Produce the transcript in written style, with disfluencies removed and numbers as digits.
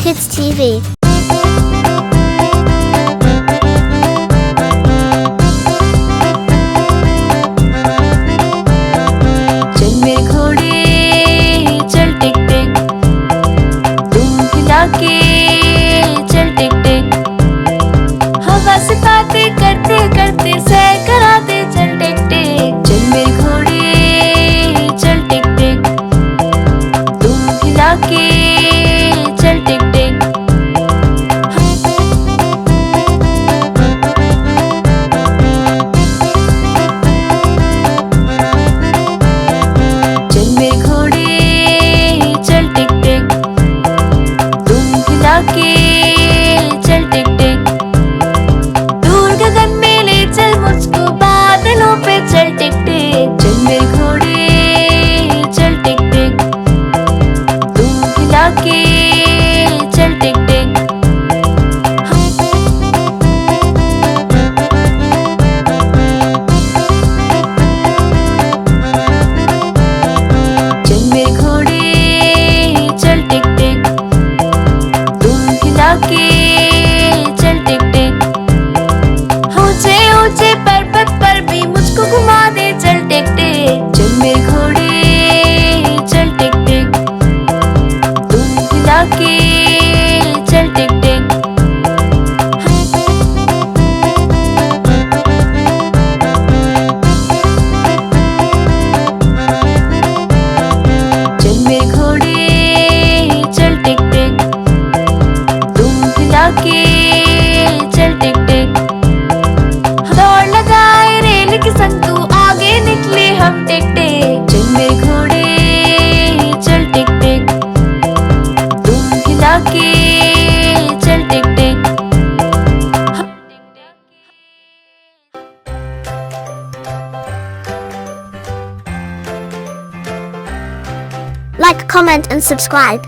Kids TV. चल मेरे घोड़े चल टिक टिक, तुम खिला के चल टिक टिक, हवा से बातें करते करते सैर कराते चल टिक टिक। चल मेरे घोड़े चल टिक टिक, तुम खिला के चल टिक टिक। चल मेरे घोड़े चल टिक टिक, तुम खिला के चल टिक टिक, दूर गगन में ले चल मुझको बादलों पे चल टिक टिक। चल मेरे घोड़े चल टिक टिक, तुम खिला के चल टिक टिक। चल मेरे घोड़े चल टिक टिक, तुम खिला के चल टिक टिक, ऊंचे ऊंचे पर्वत पर भी मुझको घुमा दे चल टिक टिक। चल मेरे घोड़े चल टिक टिक, तुम खिला के चल टिक टिक। चल मेरे घोड़े चल टिक टिक, तुम खिला के चल टिक टिक, दौड़ लगाए रेल के संग तू आगे निकले हम टिक टिक। चल मेरे घोड़े चल टिक टिक, तुम खिला के चल टिक टिक। Like, comment and subscribe.